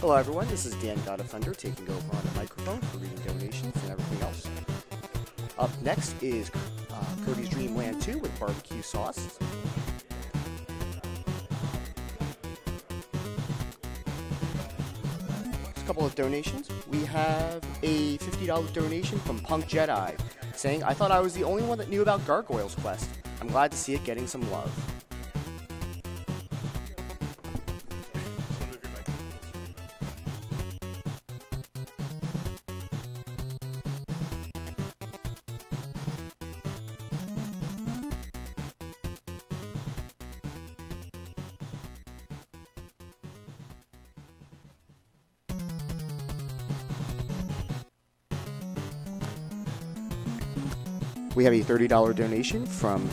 Hello everyone, this is Dan God of Thunder taking over on the microphone for reading donations and everything else. Up next is Kirby's Dream Land 2 with BBQSauz. Just a couple of donations. We have a $50 donation from Punk Jedi saying, I thought I was the only one that knew about Gargoyle's Quest. I'm glad to see it getting some love. We have a $30 donation from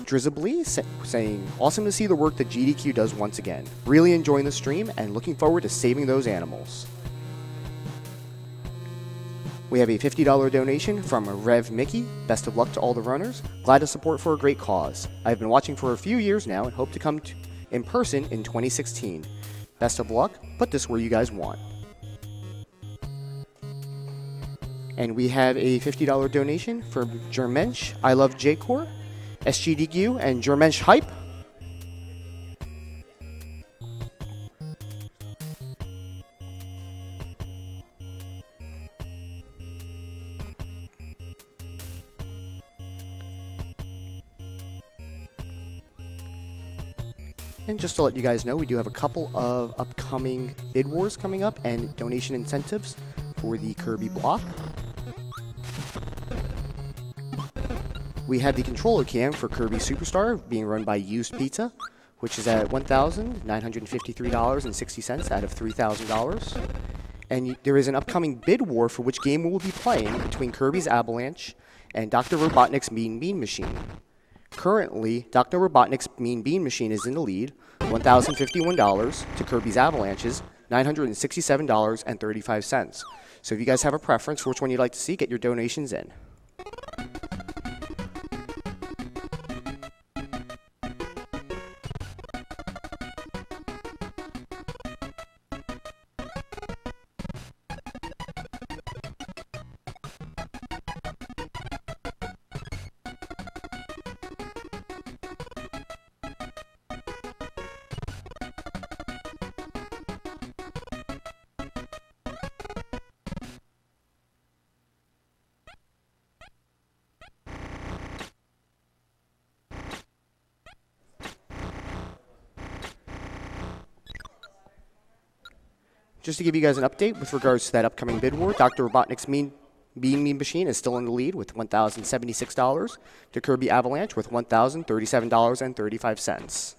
Drizzably saying, awesome to see the work that GDQ does once again. Really enjoying the stream and looking forward to saving those animals. We have a $50 donation from Rev Mickey. Best of luck to all the runners. Glad to support for a great cause. I've been watching for a few years now and hope to come in person in 2016. Best of luck. Put this where you guys want. And we have a $50 donation from Germensch, I Love J-Core, SGDQ, and Germensch Hype. And just to let you guys know, we do have a couple of upcoming bid wars coming up and donation incentives for the Kirby block. We have the controller cam for Kirby Superstar being run by Used Pizza, which is at $1,953.60 out of $3,000. And there is an upcoming bid war for which game we will be playing between Kirby's Avalanche and Dr. Robotnik's Mean Bean Machine. Currently, Dr. Robotnik's Mean Bean Machine is in the lead, $1,051 to Kirby's Avalanche's $967.35. So if you guys have a preference for which one you'd like to see, get your donations in. Just to give you guys an update with regards to that upcoming bid war, Dr. Robotnik's Mean Bean Machine is still in the lead with $1,076 to Kirby Avalanche with $1,037.35.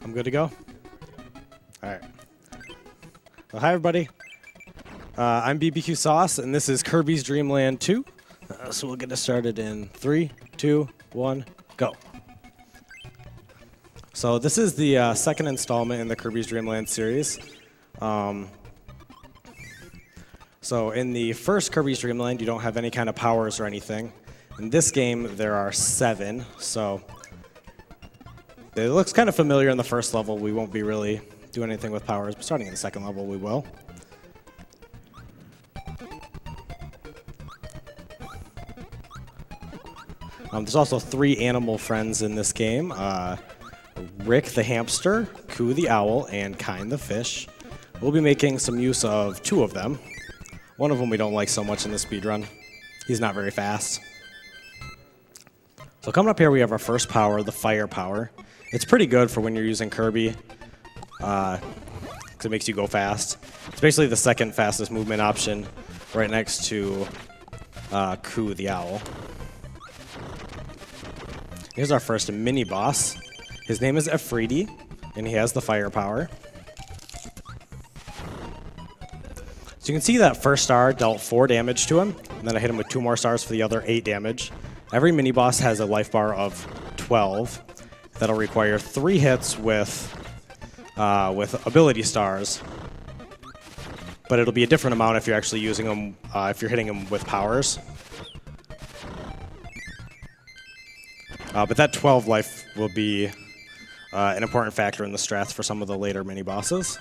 I'm good to go? All right. Well, hi, everybody. I'm BBQSauz, and this is Kirby's Dream Land 2. So we'll get us started in 3, 2, 1, go. So this is the second installment in the Kirby's Dream Land series. So in the first Kirby's Dream Land, you don't have any kind of powers or anything. In this game, there are 7, so it looks kind of familiar in the first level. We won't be really doing anything with powers, but starting in the second level, we will. There's also 3 animal friends in this game. Rick the hamster, Coo the owl, and Kind the fish. We'll be making some use of 2 of them. One of them we don't like so much in the speedrun. He's not very fast. So coming up here, we have our first power, the fire power. It's pretty good for when you're using Kirby, because it makes you go fast. It's basically the second fastest movement option right next to Coo the Owl. Here's our first mini boss. His name is Afridi, and he has the firepower. So you can see that first star dealt 4 damage to him, and then I hit him with 2 more stars for the other 8 damage. Every mini boss has a life bar of 12. That'll require 3 hits with ability stars, but it'll be a different amount if you're actually using them, if you're hitting them with powers. But that 12 life will be an important factor in the strats for some of the later mini bosses.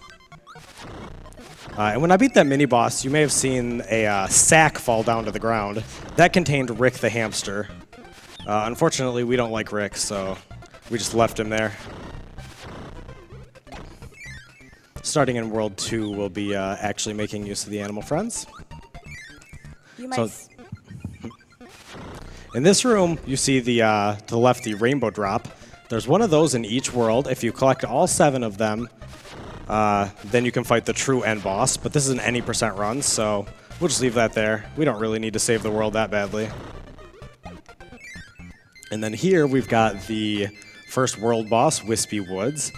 And when I beat that mini boss, you may have seen a sack fall down to the ground. That contained Rick the hamster. Unfortunately, we don't like Rick, so we just left him there. Starting in World 2, we'll be actually making use of the animal friends. In this room, you see the to the left the rainbow drop. There's one of those in each world. If you collect all 7 of them, then you can fight the true end boss. But this is an any % run, so we'll just leave that there. We don't really need to save the world that badly. And then here we've got the first world boss, Wispy Woods.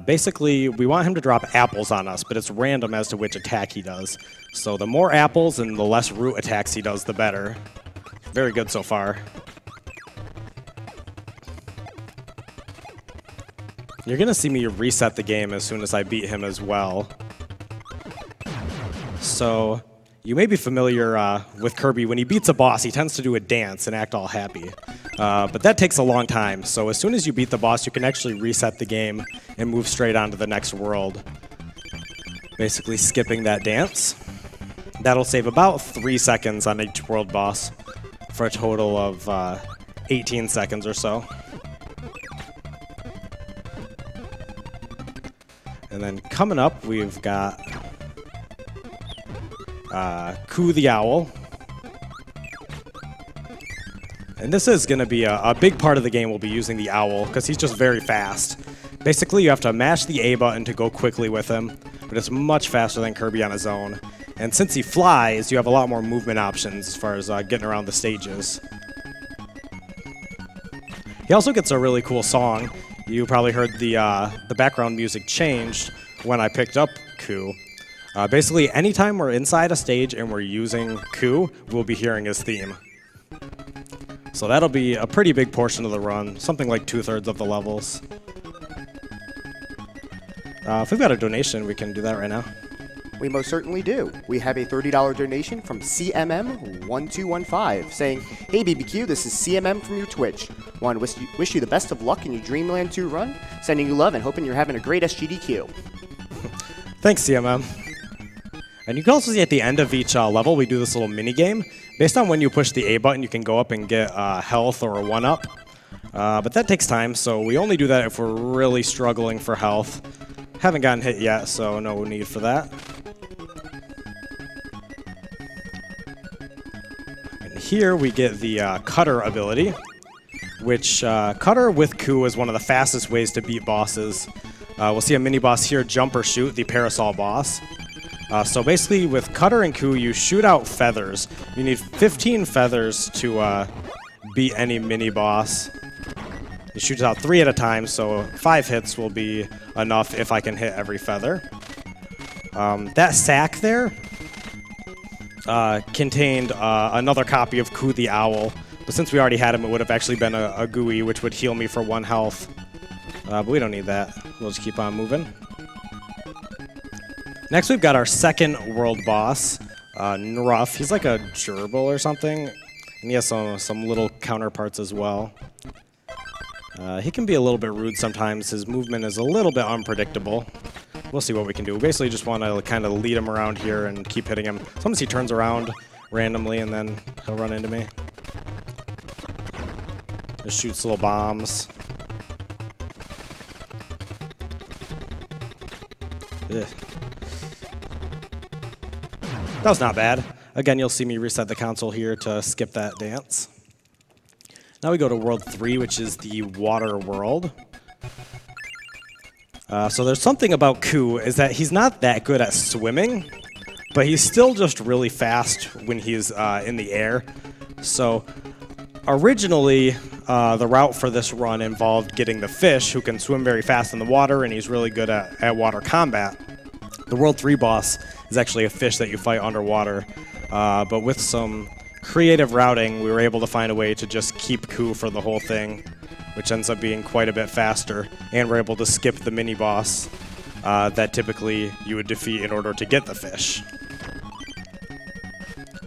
Basically, we want him to drop apples on us, but it's random as to which attack he does. So the more apples and the less root attacks he does, the better. Very good so far. You're going to see me reset the game as soon as I beat him as well. So you may be familiar with Kirby. When he beats a boss, he tends to do a dance and act all happy. But that takes a long time. So as soon as you beat the boss, you can actually reset the game and move straight on to the next world. Basically skipping that dance. That'll save about 3 seconds on each world boss for a total of 18 seconds or so. And then coming up, we've got Coo the Owl. And this is going to be a big part of the game. We'll be using the Owl, because he's just very fast. Basically, you have to mash the A button to go quickly with him, but it's much faster than Kirby on his own. And since he flies, you have a lot more movement options as far as getting around the stages. He also gets a really cool song. You probably heard the background music changed when I picked up Coo. Basically, anytime we're inside a stage and we're using Coo, we'll be hearing his theme. So that'll be a pretty big portion of the run, something like 2/3 of the levels. If we've got a donation, we can do that right now. We most certainly do. We have a $30 donation from CMM1215 saying, "Hey BBQ, this is CMM from your Twitch. Want to wish you the best of luck in your Dreamland 2 run. Sending you love and hoping you're having a great SGDQ." Thanks, CMM. And you can also see at the end of each level, we do this little mini game. Based on when you push the A button, you can go up and get health or a 1-up. But that takes time, so we only do that if we're really struggling for health. Haven't gotten hit yet, so no need for that. And here we get the Cutter ability, which Cutter with Coo is one of the fastest ways to beat bosses. We'll see a mini boss here, Jump or Shoot, the Parasol boss. So basically, with Cutter and Coo, you shoot out feathers. You need 15 feathers to beat any mini boss. You shoot out 3 at a time, so 5 hits will be enough if I can hit every feather. That sack there contained another copy of Coo the Owl, but since we already had him, it would have actually been a GUI, which would heal me for 1 health. But we don't need that. We'll just keep on moving. Next, we've got our second world boss, Nruff. He's like a gerbil or something, and he has some little counterparts as well. He can be a little bit rude sometimes. His movement is a little bit unpredictable. We'll see what we can do. We basically just want to kind of lead him around here and keep hitting him. Sometimes he turns around randomly, and then he'll run into me. Just shoots little bombs. Ugh. That was not bad. Again, you'll see me reset the console here to skip that dance. Now we go to World 3, which is the water world. So there's something about Ku is that he's not that good at swimming, but he's still just really fast when he's in the air. So originally, the route for this run involved getting the fish, who can swim very fast in the water, and he's really good at water combat. The World 3 boss is actually a fish that you fight underwater, but with some creative routing, we were able to find a way to just keep Ku for the whole thing, which ends up being quite a bit faster, and we're able to skip the mini-boss that typically you would defeat in order to get the fish.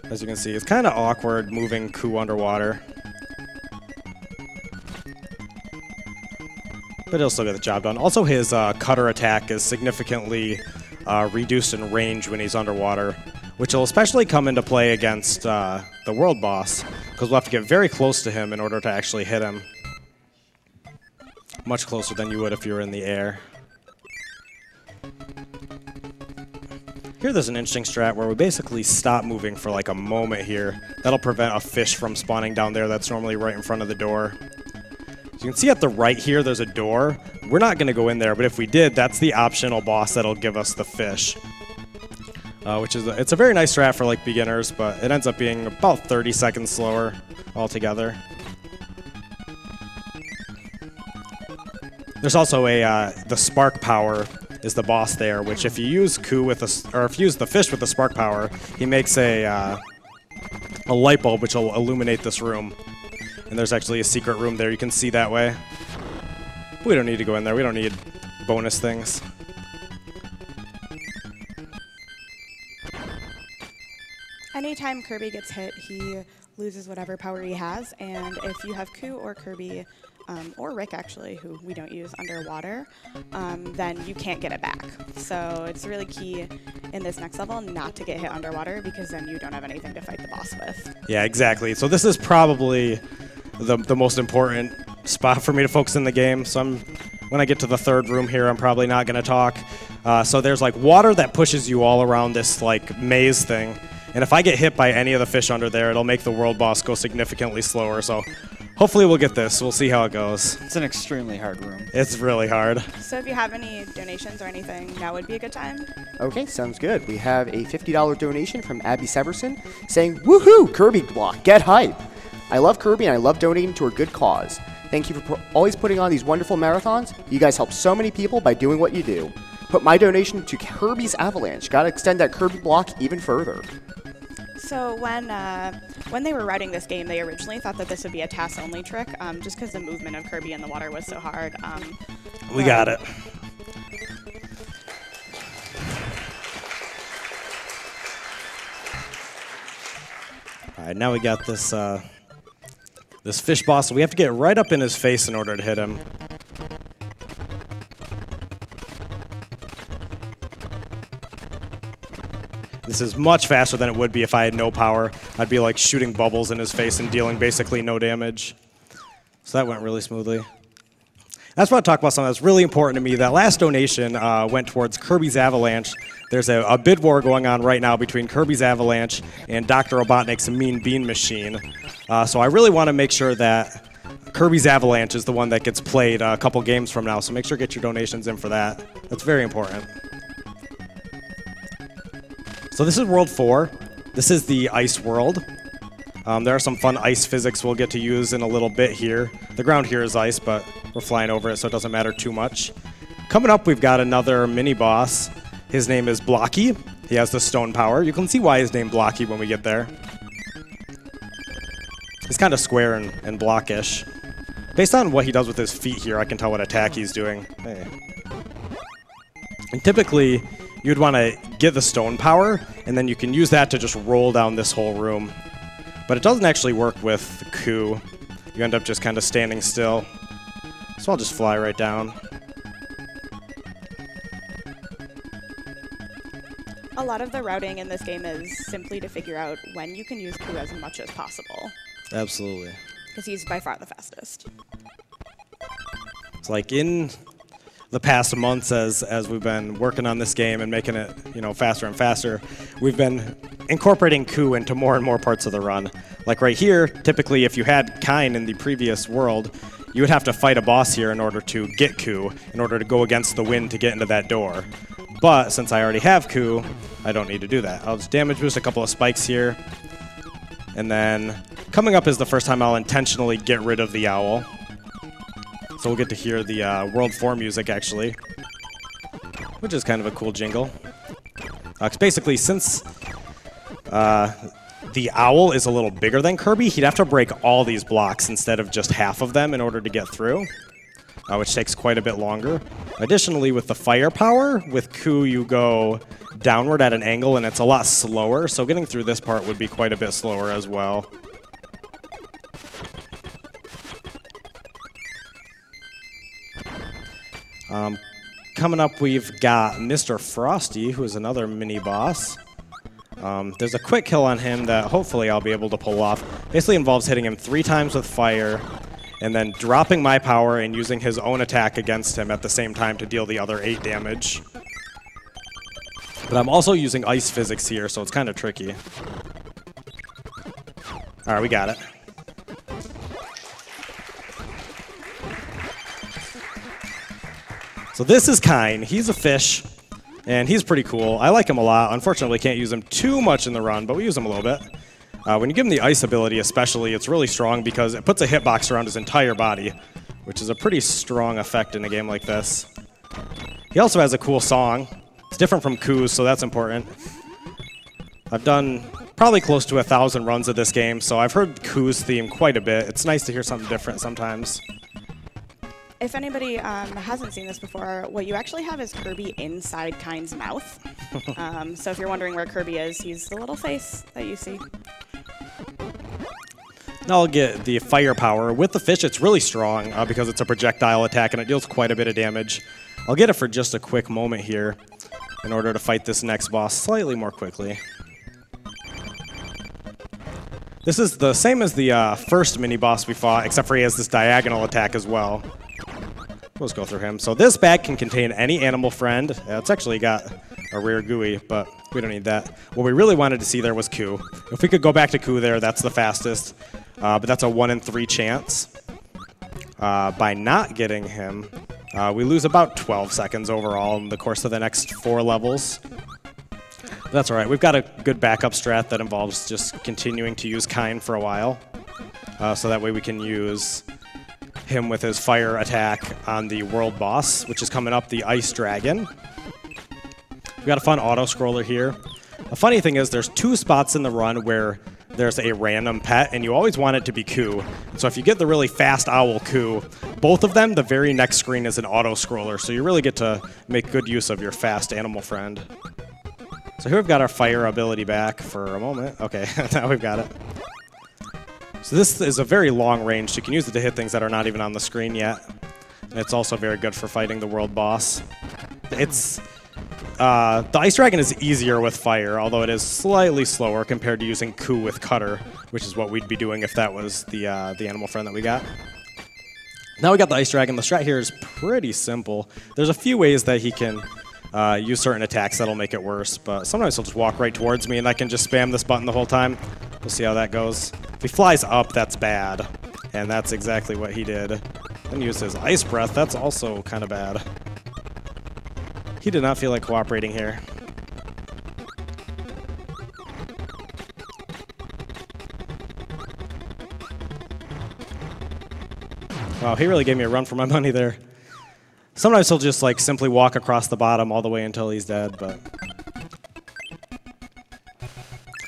As you can see, it's kind of awkward moving Ku underwater, but he'll still get the job done. Also, his cutter attack is significantly reduced in range when he's underwater, which will especially come into play against the world boss, because we'll have to get very close to him in order to actually hit him. Much closer than you would if you were in the air. Here there's an interesting strat where we basically stop moving for like a moment here. That'll prevent a fish from spawning down there that's normally right in front of the door. So you can see at the right here there's a door. We're not going to go in there, but if we did, that's the optional boss that'll give us the fish. Which is it's a very nice strat for like beginners, but it ends up being about 30 seconds slower altogether. There's also the spark power is the boss there, which if you use Ku with if you use the fish with the spark power, he makes a light bulb which will illuminate this room. And there's actually a secret room there you can see that way. We don't need to go in there. We don't need bonus things. Anytime Kirby gets hit, he loses whatever power he has, and if you have Ku or Kirby, or Rick actually, who we don't use underwater, then you can't get it back. So it's really key in this next level not to get hit underwater, because then you don't have anything to fight the boss with. Yeah, exactly. So this is probably the most important spot for me to focus in the game. So when I get to the third room here, I'm probably not going to talk. So there's like water that pushes you all around this like maze thing. And if I get hit by any of the fish under there, it'll make the world boss go significantly slower. So hopefully we'll get this. We'll see how it goes. It's an extremely hard room. It's really hard. So if you have any donations or anything, now would be a good time. Okay, sounds good. We have a $50 donation from Abby Severson saying, "Woohoo, Kirby block, get hype. I love Kirby and I love donating to a good cause. Thank you for always putting on these wonderful marathons. You guys help so many people by doing what you do. Put my donation to Kirby's Avalanche. Gotta extend that Kirby block even further." So when they were writing this game, they originally thought that this would be a TAS-only trick, just because the movement of Kirby in the water was so hard. We got it. All right, now we got this this fish boss. We have to get right up in his face in order to hit him. This is much faster than it would be if I had no power. I'd be like shooting bubbles in his face and dealing basically no damage. So that went really smoothly. That's what I talk about something that's really important to me. That last donation went towards Kirby's Avalanche. There's a bid war going on right now between Kirby's Avalanche and Dr. Robotnik's Mean Bean Machine. So I really want to make sure that Kirby's Avalanche is the one that gets played a couple games from now. So make sure to get your donations in for that. That's very important. So this is World 4. This is the ice world. There are some fun ice physics we'll get to use in a little bit here. The ground here is ice, but we're flying over it, so it doesn't matter too much. Coming up, we've got another mini-boss. His name is Blocky. He has the stone power. You can see why he's named Blocky when we get there. He's kind of square and blockish. Based on what he does with his feet here, I can tell what attack he's doing. Hey. And typically, you'd want to get the stone power, and then you can use that to just roll down this whole room. But it doesn't actually work with Ku. You end up just kind of standing still. So I'll just fly right down. A lot of the routing in this game is simply to figure out when you can use Ku as much as possible. Absolutely. Because he's by far the fastest. It's like in the past months as we've been working on this game and making it, faster and faster, we've been incorporating Ku into more and more parts of the run. Like right here, typically if you had Kine in the previous world, you would have to fight a boss here in order to get Ku, in order to go against the wind to get into that door. But since I already have Ku, I don't need to do that. I'll just damage boost a couple of spikes here. And then coming up is the first time I'll intentionally get rid of the owl. So we'll get to hear the World 4 music, actually, which is kind of a cool jingle. 'Cause basically, since the owl is a little bigger than Kirby, he'd have to break all these blocks instead of just half of them in order to get through, which takes quite a bit longer. Additionally, with the firepower, with Ku you go downward at an angle and it's a lot slower, so getting through this part would be quite a bit slower as well. Coming up, we've got Mr. Frosty, who is another mini-boss. There's a quick kill on him that hopefully I'll be able to pull off. Basically involves hitting him 3 times with fire, and then dropping my power and using his own attack against him at the same time to deal the other 8 damage. But I'm also using ice physics here, so it's kind of tricky. Alright, we got it. So this is Kine. He's a fish, and he's pretty cool. I like him a lot. Unfortunately, can't use him too much in the run, but we use him a little bit. When you give him the ice ability especially, it's really strong because it puts a hitbox around his entire body, which is a pretty strong effect in a game like this. He also has a cool song. It's different from Ku's, so that's important. I've done probably close to 1,000 runs of this game, so I've heard Ku's theme quite a bit. It's nice to hear something different sometimes. If anybody hasn't seen this before, what you actually have is Kirby inside Kine's mouth. So if you're wondering where Kirby is, he's the little face that you see. Now I'll get the firepower. With the fish, it's really strong because it's a projectile attack and it deals quite a bit of damage. I'll get it for just a quick moment here in order to fight this next boss slightly more quickly. This is the same as the first mini-boss we fought, except for he has this diagonal attack as well. Let's go through him. So this bag can contain any animal friend. It's actually got a rare GUI, but we don't need that. What we really wanted to see there was Ku. If we could go back to Ku there, that's the fastest. But that's a 1 in 3 chance. By not getting him, we lose about 12 seconds overall in the course of the next 4 levels. But that's all right. We've got a good backup strat that involves just continuing to use Kine for a while. So that way we can use him with his fire attack on the world boss, which is coming up, the Ice Dragon. We've got a fun auto-scroller here. The funny thing is there's 2 spots in the run where there's a random pet, and you always want it to be Ku. So if you get the really fast owl Ku, both of them, the very next screen is an auto-scroller, so you really get to make good use of your fast animal friend. So here we've got our fire ability back for a moment. Okay, now we've got it. So this is a very long range, so you can use it to hit things that are not even on the screen yet. And it's also very good for fighting the world boss. It's the Ice Dragon is easier with fire, although it is slightly slower compared to using Ku with Cutter, which is what we'd be doing if that was the animal friend that we got. Now we got the Ice Dragon. The strat here is pretty simple. There's a few ways that he can use certain attacks that'll make it worse, but sometimes he'll just walk right towards me and I can just spam this button the whole time. We'll see how that goes. If he flies up, that's bad, and that's exactly what he did. And use his Ice Breath, that's also kind of bad. He did not feel like cooperating here. Wow, he really gave me a run for my money there. Sometimes he'll just like simply walk across the bottom all the way until he's dead, but...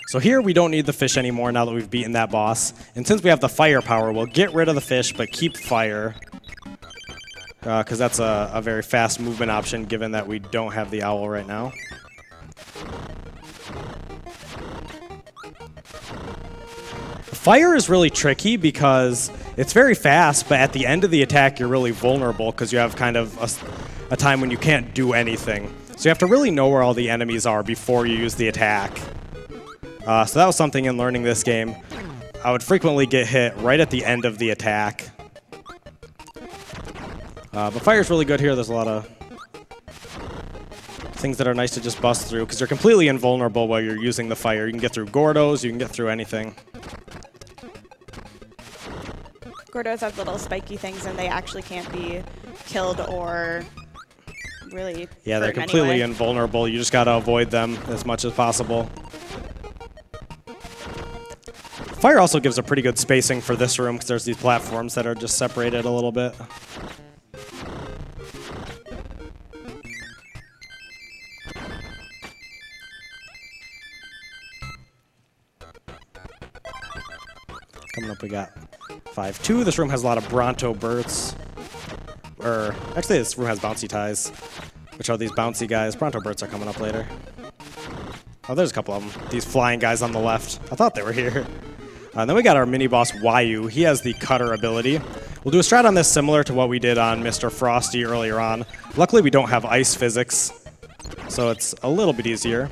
So here we don't need the fish anymore now that we've beaten that boss. And since we have the firepower, we'll get rid of the fish but keep fire. Because that's a very fast movement option given that we don't have the owl right now. Fire is really tricky because it's very fast, but at the end of the attack you're really vulnerable because you have kind of a time when you can't do anything. So you have to really know where all the enemies are before you use the attack. So that was something in learning this game. I would frequently get hit right at the end of the attack. But fire's really good here. There's a lot of things that are nice to just bust through because you're completely invulnerable while you're using the fire. You can get through Gordos, you can get through anything. Gordos have little spiky things, and they actually can't be killed or really Yeah, they're hurt in any completely way. invulnerable. You just got to avoid them as much as possible. Fire also gives a pretty good spacing for this room because there's these platforms that are just separated a little bit. Coming up, we got 5-2. This room has a lot of Bronto Birds. Or, actually, this room has Bouncy Ties, which are these bouncy guys. Bronto Birds are coming up later. Oh, there's a couple of them. These flying guys on the left. I thought they were here. Then we got our mini-boss, Wayu. He has the cutter ability. We'll do a strat on this similar to what we did on Mr. Frosty earlier on. Luckily, we don't have ice physics, so it's a little bit easier.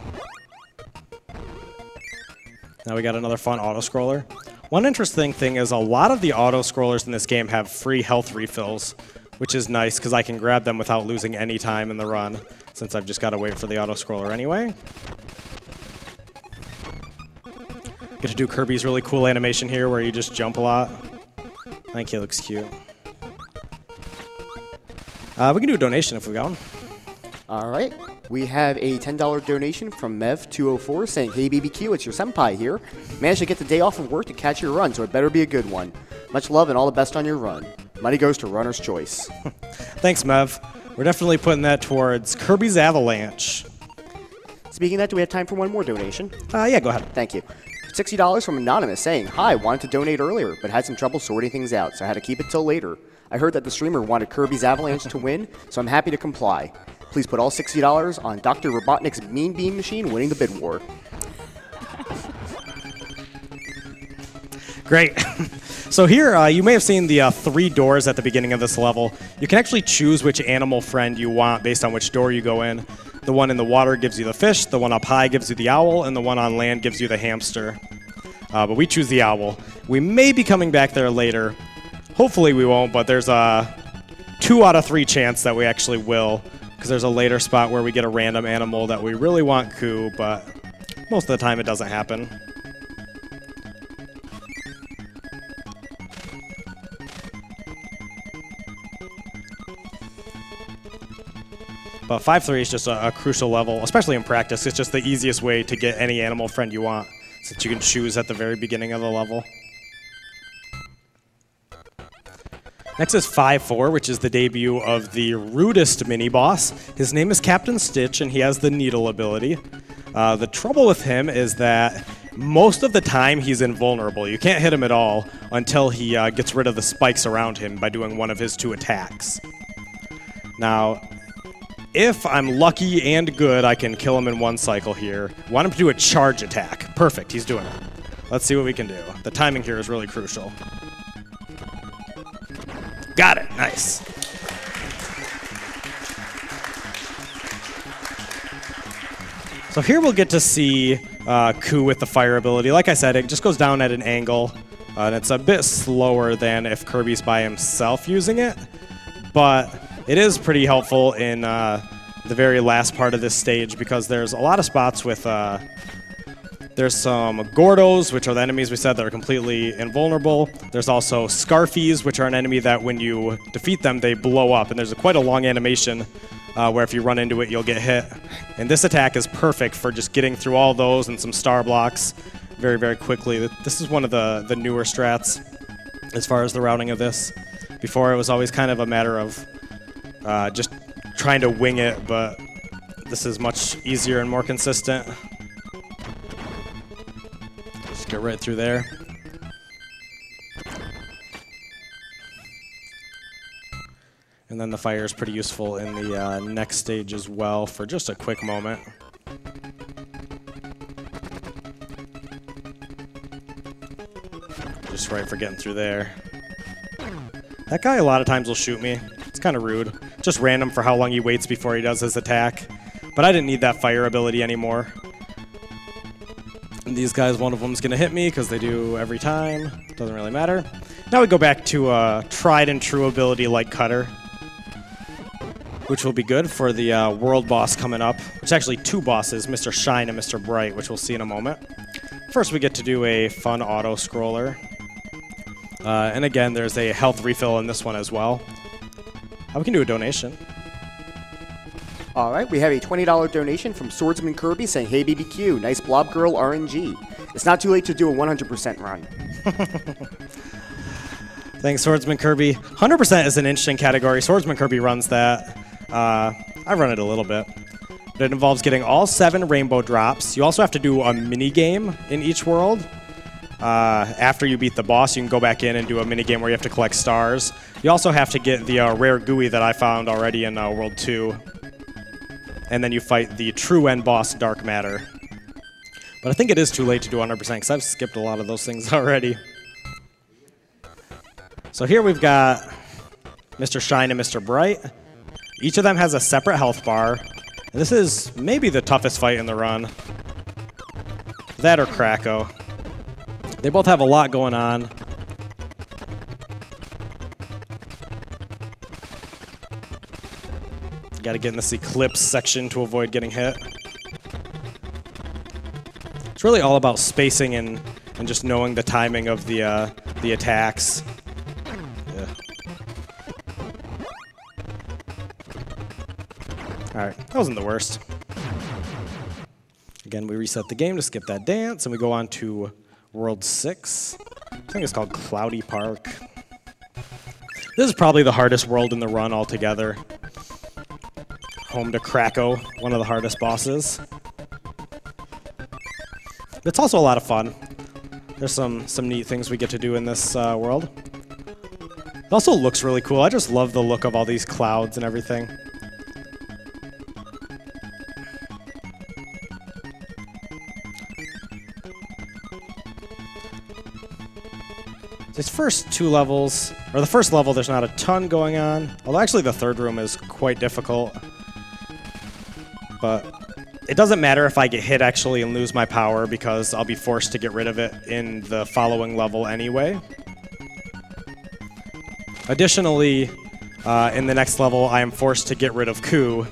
Now we got another fun auto-scroller. One interesting thing is a lot of the auto-scrollers in this game have free health refills, which is nice because I can grab them without losing any time in the run, since I've just got to wait for the auto-scroller anyway. Get to do Kirby's really cool animation here where you just jump a lot. I think he looks cute. We can do a donation if we got one. All right. We have a $10 donation from Mev204 saying, "Hey BBQ, it's your senpai here. Managed to get the day off of work to catch your run, so it better be a good one. Much love and all the best on your run. Money goes to Runner's Choice." Thanks, Mev. We're definitely putting that towards Kirby's Avalanche. Speaking of that, do we have time for one more donation? Yeah, go ahead. Thank you. $60 from Anonymous saying, "Hi, wanted to donate earlier, but had some trouble sorting things out, so I had to keep it till later. I heard that the streamer wanted Kirby's Avalanche to win, so I'm happy to comply. Please put all $60 on Dr. Robotnik's Mean Bean Machine winning the bid war." Great. So here, you may have seen the 3 doors at the beginning of this level. You can actually choose which animal friend you want based on which door you go in. The one in the water gives you the fish, the one up high gives you the owl, and the one on land gives you the hamster. But we choose the owl. We may be coming back there later. Hopefully we won't, but there's a 2 out of 3 chance that we actually will, because there's a later spot where we get a random animal that we really want Ku, but most of the time it doesn't happen. But 5-3 is just a crucial level, especially in practice. It's just the easiest way to get any animal friend you want, since you can choose at the very beginning of the level. Next is 5-4, which is the debut of the rudest mini-boss. His name is Captain Stitch, and he has the needle ability. The trouble with him is that most of the time he's invulnerable. You can't hit him at all until he gets rid of the spikes around him by doing one of his 2 attacks. Now, if I'm lucky and good, I can kill him in 1 cycle here. Want him to do a charge attack. Perfect, he's doing it. Let's see what we can do. The timing here is really crucial. Got it, nice. So here we'll get to see Ku with the fire ability. Like I said, it just goes down at an angle, and it's a bit slower than if Kirby's by himself using it, but it is pretty helpful in the very last part of this stage because there's a lot of spots with there's some Gordos, which are the enemies we said that are completely invulnerable. There's also Scarfies, which are an enemy that when you defeat them, they blow up. And there's quite a long animation where if you run into it, you'll get hit. And this attack is perfect for just getting through all those and some star blocks very, very quickly. This is one of the newer strats as far as the routing of this. Before, it was always kind of a matter of just trying to wing it, but this is much easier and more consistent. Just get right through there. And then the fire is pretty useful in the next stage as well for just a quick moment. Just right for getting through there. That guy a lot of times will shoot me. It's kind of rude. Just random for how long he waits before he does his attack. But I didn't need that fire ability anymore. And these guys, one of them's going to hit me because they do every time. Doesn't really matter. Now we go back to a tried and true ability like Cutter, which will be good for the world boss coming up. Which actually 2 bosses, Mr. Shine and Mr. Bright, which we'll see in a moment. First we get to do a fun auto-scroller. And again, there's a health refill in this one as well. We can do a donation. All right, we have a $20 donation from Swordsman Kirby saying, "Hey BBQ, nice blob girl RNG. It's not too late to do a 100% run." Thanks, Swordsman Kirby. 100% is an interesting category. Swordsman Kirby runs that. I run it a little bit. But it involves getting all 7 rainbow drops. You also have to do a mini game in each world. After you beat the boss, you can go back in and do a mini game where you have to collect stars. You also have to get the rare GUI that I found already in World 2. And then you fight the true end boss, Dark Matter. But I think it is too late to do 100% because I've skipped a lot of those things already. So here we've got Mr. Shine and Mr. Bright. Each of them has a separate health bar. And this is maybe the toughest fight in the run. That or Kracko. They both have a lot going on. Got to get in this Eclipse section to avoid getting hit. It's really all about spacing and just knowing the timing of the attacks. Yeah. All right, that wasn't the worst. Again, we reset the game to skip that dance, and we go on to World 6. I think it's called Cloudy Park. This is probably the hardest world in the run altogether. Home to Kracko, one of the hardest bosses. It's also a lot of fun. There's some neat things we get to do in this world. It also looks really cool. I just love the look of all these clouds and everything. These first 2 levels, or the first level, there's not a ton going on. Although actually the third room is quite difficult. But it doesn't matter if I get hit actually and lose my power because I'll be forced to get rid of it in the following level anyway. Additionally, in the next level, I am forced to get rid of Ku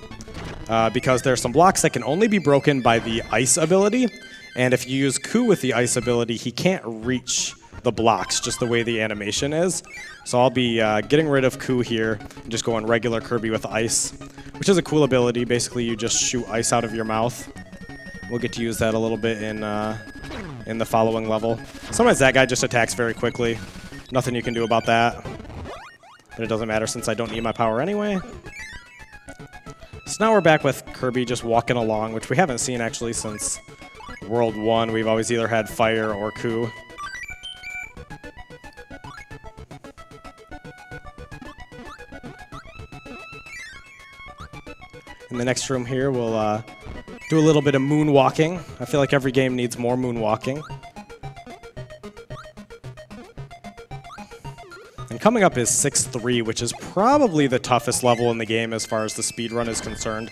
because there are some blocks that can only be broken by the ice ability. And if you use Ku with the ice ability, he can't reach the blocks just the way the animation is. So I'll be getting rid of Ku here and just going regular Kirby with ice, which is a cool ability. Basically, you just shoot ice out of your mouth. We'll get to use that a little bit in the following level. Sometimes that guy just attacks very quickly. Nothing you can do about that. But it doesn't matter since I don't need my power anyway. So now we're back with Kirby just walking along, which we haven't seen actually since World 1. We've always either had Fire or Ku. In the next room here, we'll do a little bit of moonwalking. I feel like every game needs more moonwalking. And coming up is 6-3, which is probably the toughest level in the game as far as the speedrun is concerned.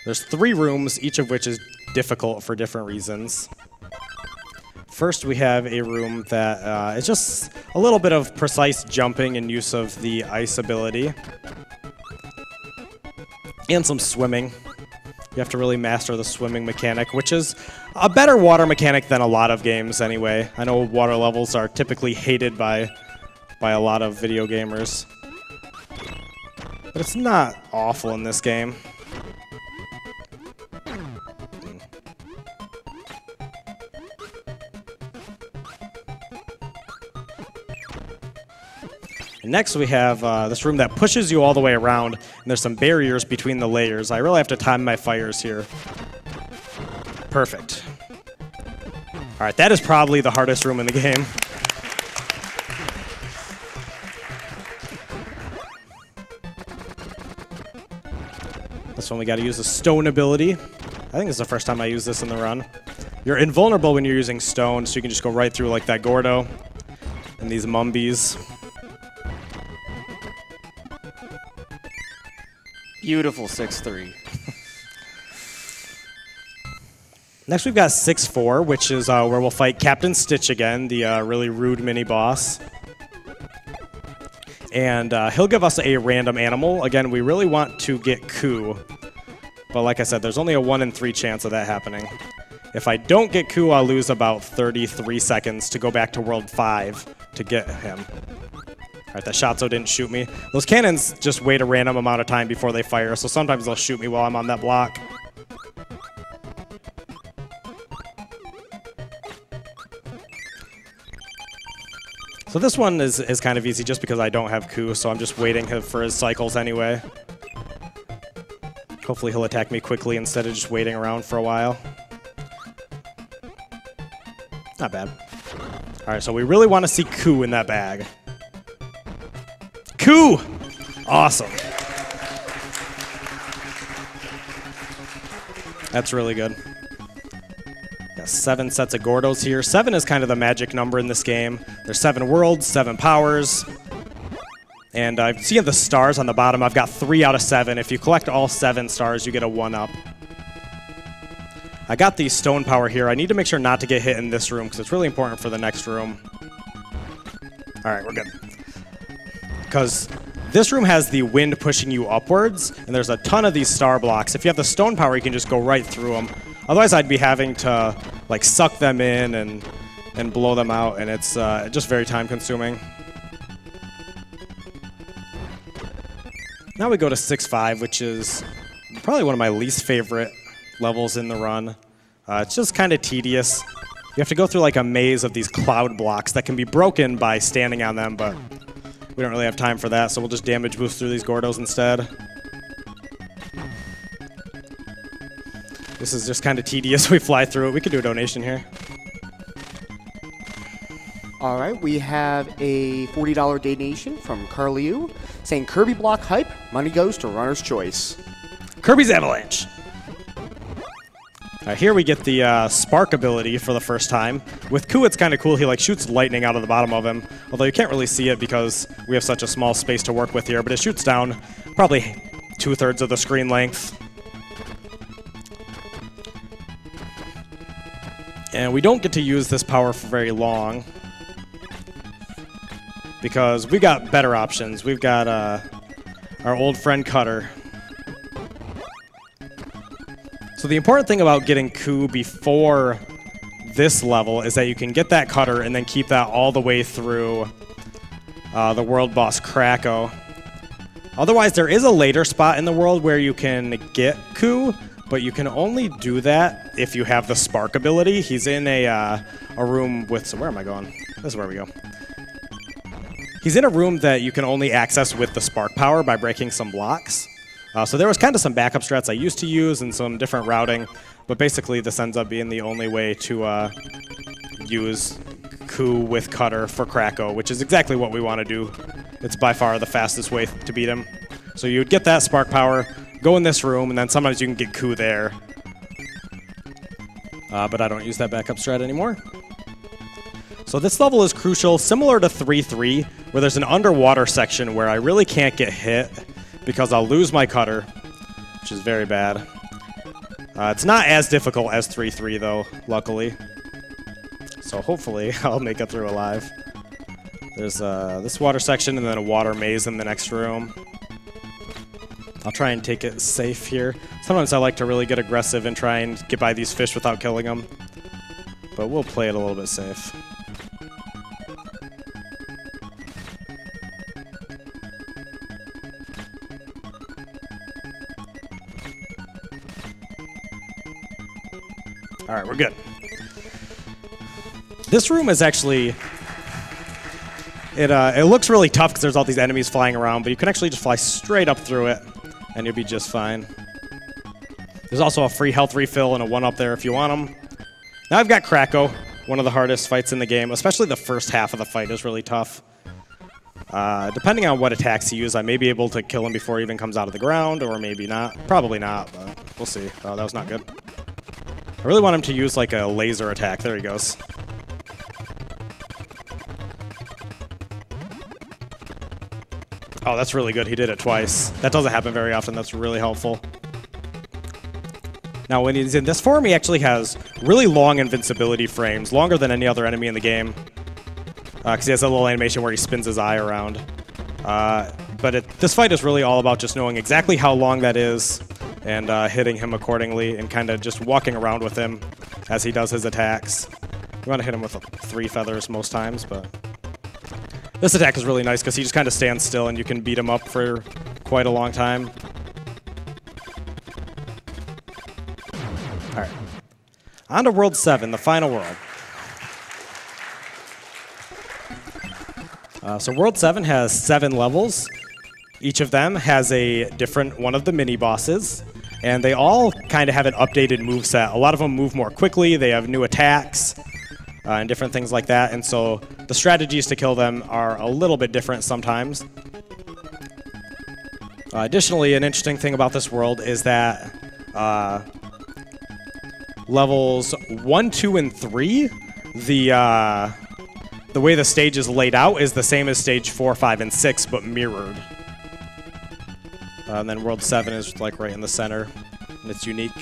There's 3 rooms, each of which is difficult for different reasons. First, we have a room that is just a little bit of precise jumping and use of the ice ability. And some swimming. You have to really master the swimming mechanic, which is a better water mechanic than a lot of games anyway. I know water levels are typically hated by a lot of video gamers. But it's not awful in this game. And next we have this room that pushes you all the way around, and there's some barriers between the layers. I really have to time my fires here. Perfect. All right, that is probably the hardest room in the game. This one we got to use the stone ability. I think this is the first time I use this in the run. You're invulnerable when you're using stone, so you can just go right through like that Gordo and these Mumbies. Beautiful 6-3. Next we've got 6-4, which is where we'll fight Captain Stitch again, the really rude mini-boss. And he'll give us a random animal. Again, we really want to get Ku. But like I said, there's only a 1 in 3 chance of that happening. If I don't get Ku, I'll lose about 33 seconds to go back to World 5, to get him. All right, that Shatso didn't shoot me. Those cannons just wait a random amount of time before they fire, so sometimes they'll shoot me while I'm on that block. So this one is kind of easy just because I don't have Ku, so I'm just waiting for his cycles anyway. Hopefully he'll attack me quickly instead of just waiting around for a while. Not bad. All right, so we really want to see Ku in that bag. Ku! Awesome. That's really good. Got 7 sets of Gordos here. 7 is kind of the magic number in this game. There's 7 worlds, 7 powers. And see the stars on the bottom, I've got 3 out of 7. If you collect all 7 stars, you get a 1-up. I got the stone power here. I need to make sure not to get hit in this room because it's really important for the next room. All right, we're good. Because this room has the wind pushing you upwards, and there's a ton of these star blocks. If you have the stone power, you can just go right through them. Otherwise, I'd be having to like suck them in and blow them out, and it's just very time-consuming. Now we go to 6-5, which is probably one of my least favorite levels in the run. It's just kind of tedious. You have to go through like a maze of these cloud blocks that can be broken by standing on them, but we don't really have time for that, so we'll just damage boost through these Gordos instead. This is just kind of tedious. We fly through it. We could do a donation here. All right, we have a $40 donation from Carliu saying Kirby block hype, money goes to runner's choice. Kirby's Avalanche. Here we get the spark ability for the first time. With Ku, it's kind of cool. He like shoots lightning out of the bottom of him, although you can't really see it because we have such a small space to work with here, but it shoots down probably 2/3 of the screen length. And we don't get to use this power for very long because we got better options. We've got our old friend Cutter. So the important thing about getting Ku before this level is that you can get that Cutter and then keep that all the way through the world boss Kracko. Otherwise, there is a later spot in the world where you can get Ku, but you can only do that if you have the spark ability. He's in a room with... So where am I going? This is where we go. He's in a room that you can only access with the spark power by breaking some blocks. So there was kind of some backup strats I used to use and some different routing, but basically this ends up being the only way to use Ku with Cutter for Kracko, which is exactly what we want to do. It's by far the fastest way to beat him. So you would get that spark power, go in this room, and then sometimes you can get Ku there. But I don't use that backup strat anymore. So this level is crucial, similar to 3-3, where there's an underwater section where I really can't get hit because I'll lose my Cutter, which is very bad. It's not as difficult as 3-3, though, luckily. So hopefully I'll make it through alive. There's this water section and then a water maze in the next room. I'll try and take it safe here. Sometimes I like to really get aggressive and try and get by these fish without killing them. But we'll play it a little bit safe. All right, we're good. This room is actually... It looks really tough because there's all these enemies flying around, but you can actually just fly straight up through it, and you'll be just fine. There's also a free health refill and a 1-up there if you want them. Now I've got Kracko, one of the hardest fights in the game, especially the first half of the fight is really tough. Depending on what attacks you use, I may be able to kill him before he even comes out of the ground, or maybe not. Probably not, but we'll see. Oh, that was not good. I really want him to use like a laser attack. There he goes. Oh, that's really good. He did it twice. That doesn't happen very often. That's really helpful. Now, when he's in this form, he actually has really long invincibility frames, longer than any other enemy in the game. Because he has a little animation where he spins his eye around. But this fight is really all about just knowing exactly how long that is and hitting him accordingly and kind of just walking around with him as he does his attacks. You want to hit him with 3 feathers most times, but This attack is really nice because he just kind of stands still and you can beat him up for quite a long time. All right. On to World 7, the final world. So World 7 has 7 levels. Each of them has a different one of the mini-bosses. And they all kind of have an updated moveset. A lot of them move more quickly. They have new attacks and different things like that. And so the strategies to kill them are a little bit different sometimes. Additionally, an interesting thing about this world is that levels 1, 2, and 3, the way the stage is laid out is the same as stage 4, 5, and 6, but mirrored. And then World 7 is like right in the center, and it's unique.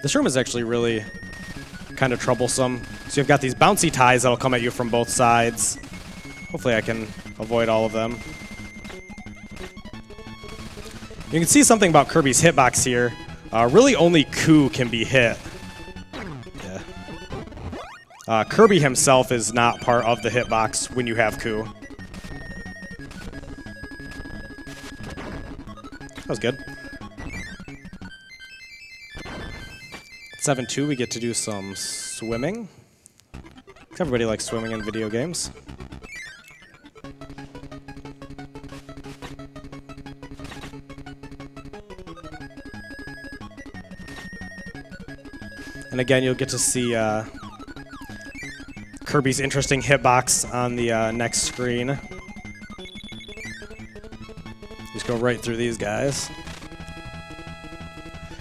This room is actually really kind of troublesome. So you've got these bouncy ties that'll come at you from both sides. Hopefully I can avoid all of them. You can see something about Kirby's hitbox here. Really only Ku can be hit. Yeah. Kirby himself is not part of the hitbox when you have Ku. That was good. 7-2, we get to do some swimming. Everybody likes swimming in video games. And again, you'll get to see Kirby's interesting hitbox on the next screen. Just go right through these guys.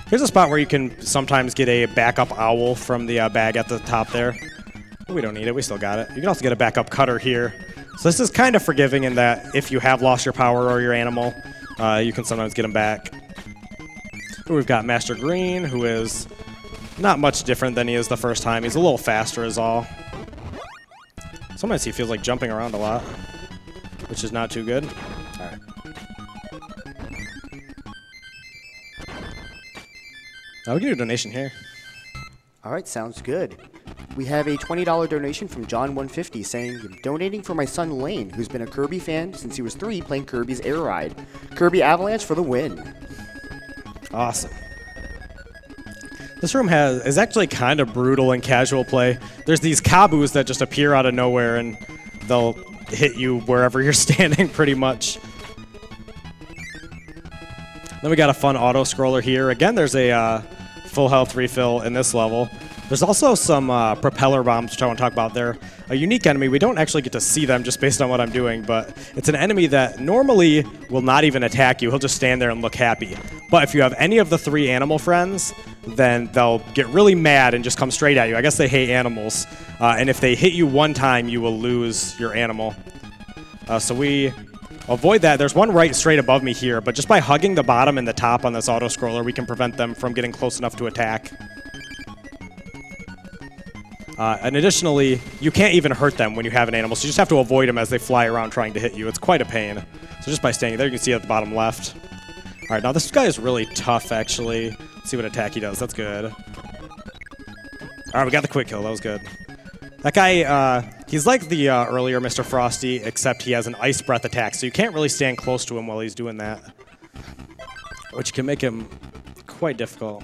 Here's a spot where you can sometimes get a backup owl from the bag at the top there. We don't need it, we still got it. You can also get a backup cutter here. So this is kind of forgiving in that if you have lost your power or your animal, you can sometimes get them back. We've got Master Green, who is not much different than he is the first time. He's a little faster is all. Sometimes he feels like jumping around a lot, which is not too good. All right. I'll give you a donation here. All right, sounds good. We have a $20 donation from John150 saying, donating for my son Lane, who's been a Kirby fan since he was 3 playing Kirby's Air Ride. Kirby Avalanche for the win. Awesome. This room is actually kind of brutal in casual play. There's these kabus that just appear out of nowhere and they'll hit you wherever you're standing pretty much. Then we got a fun auto-scroller here. Again, there's a full health refill in this level. There's also some propeller bombs, which I want to talk about. They're a unique enemy. We don't actually get to see them just based on what I'm doing, but it's an enemy that normally will not even attack you. He'll just stand there and look happy. But if you have any of the 3 animal friends, then they'll get really mad and just come straight at you. I guess they hate animals. And if they hit you one time, you will lose your animal. So we avoid that. There's one right straight above me here, but just by hugging the bottom and the top on this auto-scroller, we can prevent them from getting close enough to attack. And additionally, you can't even hurt them when you have an animal, so you just have to avoid them as they fly around trying to hit you. It's quite a pain. So just by standing there, you can see at the bottom left. All right, now this guy is really tough, actually. Let's see what attack he does. That's good. All right, we got the quick kill. That was good. That guy, he's like the earlier Mr. Frosty, except he has an ice breath attack, so you can't really stand close to him while he's doing that, which can make him quite difficult.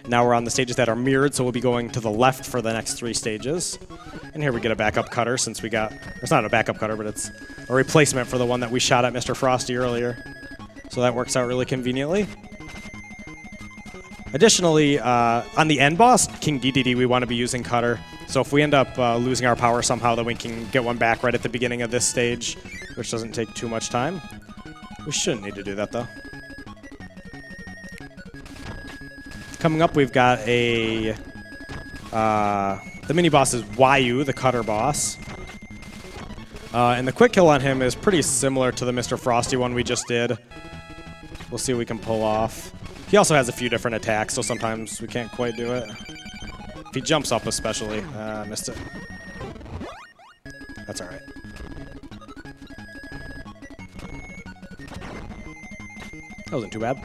Now we're on the stages that are mirrored, so we'll be going to the left for the next 3 stages. And here we get a backup cutter since we got... It's not a backup cutter, but it's a replacement for the one that we shot at Mr. Frosty earlier. So that works out really conveniently. Additionally, on the end boss, King Dedede, we want to be using cutter. So if we end up losing our power somehow, then we can get one back right at the beginning of this stage, which doesn't take too much time. We shouldn't need to do that, though. Coming up, we've got a... the mini-boss is Wyu, the cutter boss. And the quick kill on him is pretty similar to the Mr. Frosty one we just did. We'll see what we can pull off. He also has a few different attacks, so sometimes we can't quite do it. If he jumps up especially. Missed it. That's all right. That wasn't too bad.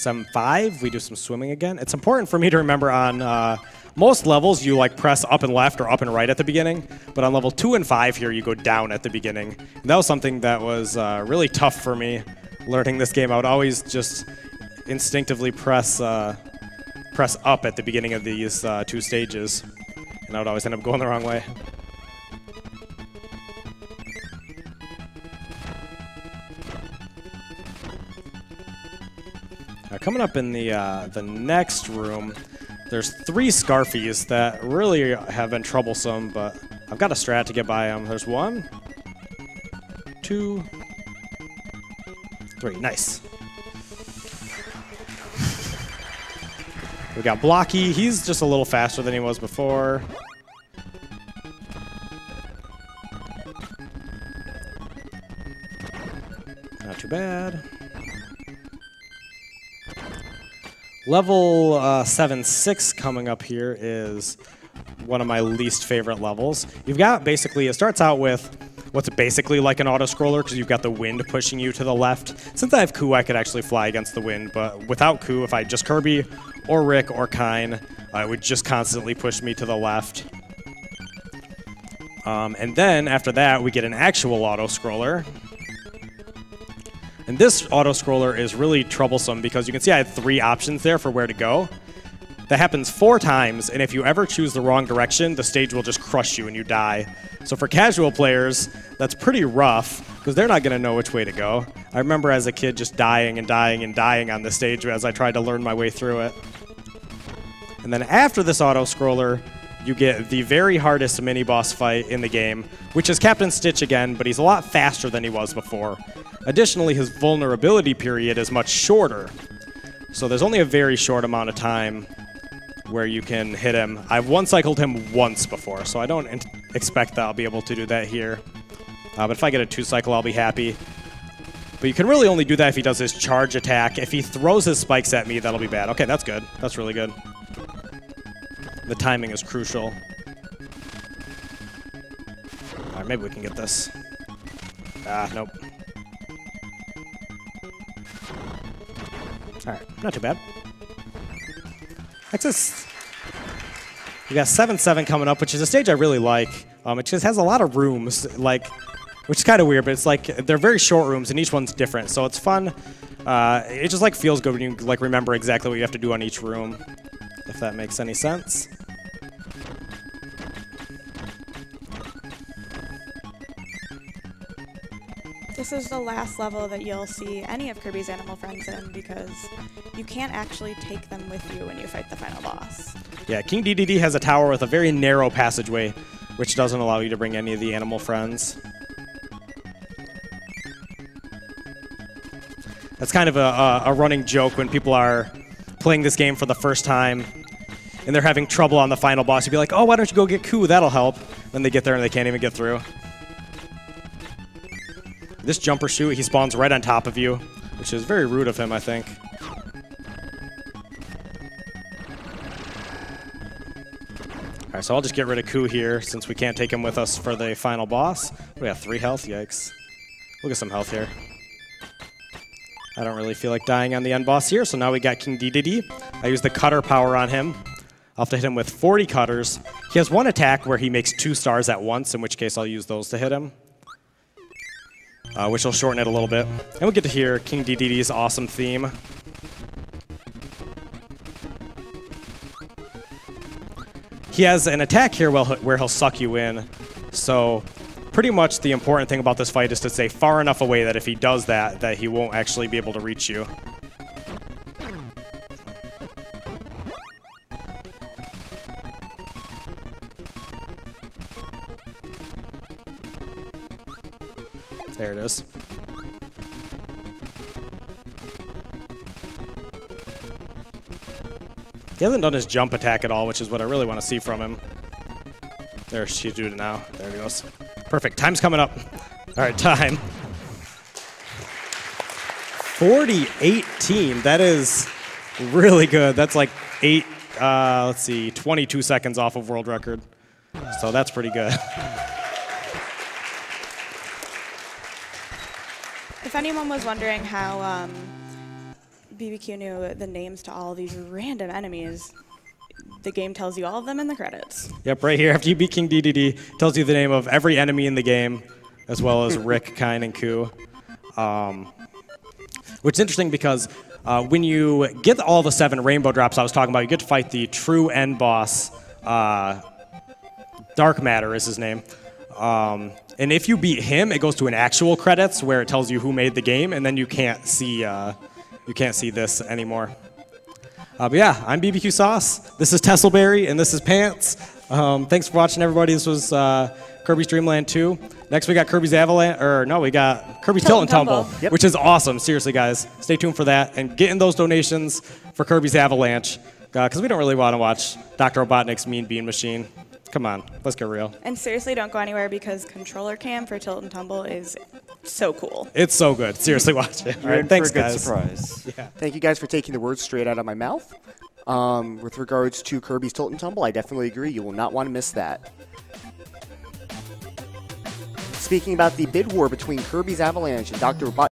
7-5, we do some swimming again. It's important for me to remember on most levels, you like press up and left or up and right at the beginning, but on level 2 and 5 here, you go down at the beginning. And that was something that was really tough for me learning this game. I would always just instinctively press up at the beginning of these 2 stages, and I would always end up going the wrong way. Coming up in the next room, there's 3 Scarfies that really have been troublesome, but I've got a strat to get by them. There's 1, 2, 3. Nice. We got Blocky. He's just a little faster than he was before. Not too bad. Level 7-6 coming up here is one of my least favorite levels. You've got basically, it starts out with what's basically like an auto-scroller because you've got the wind pushing you to the left. Since I have Coup, I could actually fly against the wind, but without Coup, if I just Kirby or Rick or Kine, it would just constantly push me to the left. And then after that, we get an actual auto-scroller. And this auto-scroller is really troublesome because you can see I had 3 options there for where to go. That happens 4 times, and if you ever choose the wrong direction, the stage will just crush you and you die. So for casual players, that's pretty rough because they're not going to know which way to go. I remember as a kid just dying and dying and dying on the stage as I tried to learn my way through it. And then after this auto-scroller, you get the very hardest mini-boss fight in the game, which is Captain Stitch again, but he's a lot faster than he was before. Additionally, his vulnerability period is much shorter. So there's only a very short amount of time where you can hit him. I've one-cycled him once before, so I don't expect that I'll be able to do that here. But if I get a 2-cycle, I'll be happy. But you can really only do that if he does his charge attack. If he throws his spikes at me, that'll be bad. Okay, that's good. That's really good. The timing is crucial. All right, maybe we can get this. Ah, nope. All right, not too bad. Next, we got 7-7 coming up, which is a stage I really like. It just has a lot of rooms, which is kind of weird, but it's like they're very short rooms, and each one's different, so it's fun. It just feels good when you remember exactly what you have to do on each room, if that makes any sense. This is the last level that you'll see any of Kirby's animal friends in because you can't actually take them with you when you fight the final boss. Yeah, King Dedede has a tower with a very narrow passageway, which doesn't allow you to bring any of the animal friends. That's kind of a running joke when people are playing this game for the first time and they're having trouble on the final boss. You'd be like, oh, why don't you go get Coup? That'll help. Then they get there and they can't even get through. This jumper shoot, he spawns right on top of you, which is very rude of him, I think. All right, so I'll just get rid of Coup here since we can't take him with us for the final boss. We got 3 health, yikes. We'll get some health here. I don't really feel like dying on the end boss here, so now we got King Dedede. I use the cutter power on him. I'll have to hit him with 40 cutters. He has 1 attack where he makes 2 stars at once, in which case I'll use those to hit him. Which will shorten it a little bit. And we'll get to hear King Dedede's awesome theme. He has an attack here where he'll suck you in. So pretty much the important thing about this fight is to stay far enough away that if he does that, that he won't actually be able to reach you. There it is. He hasn't done his jump attack at all, which is what I really want to see from him. There, she's doing it now. There he goes. Perfect. Time's coming up. All right, time. 40-18. That is really good. That's like 22 seconds off of world record. So that's pretty good. If anyone was wondering how BBQ knew the names to all these random enemies, the game tells you all of them in the credits. Yep, right here, after you beat King Dedede, tells you the name of every enemy in the game, as well as Rick, Kine, and Ku. Which is interesting because when you get all the 7 rainbow drops I was talking about, you get to fight the true end boss. Dark Matter is his name. And if you beat him, it goes to an actual credits where it tells you who made the game, and then you can't see this anymore. But yeah, I'm BBQSauz. This is Tesselberry, and this is Pants. Thanks for watching, everybody. This was Kirby's Dream Land 2. Next, we got Kirby's Avalanche, or no, we got Kirby's Tilt and Tumble, Yep. which is awesome. Seriously, guys, stay tuned for that, and get in those donations for Kirby's Avalanche, because we don't really want to watch Dr. Robotnik's Mean Bean Machine. Come on, let's get real. And seriously, don't go anywhere because controller cam for Tilt and Tumble is so cool. It's so good. Seriously, watch it. All You're right, in thanks, for a good guys. surprise. Yeah. Thank you guys for taking the words straight out of my mouth. With regards to Kirby's Tilt and Tumble, I definitely agree. You will not want to miss that. Speaking about the bid war between Kirby's Avalanche and Dr. Robotnik,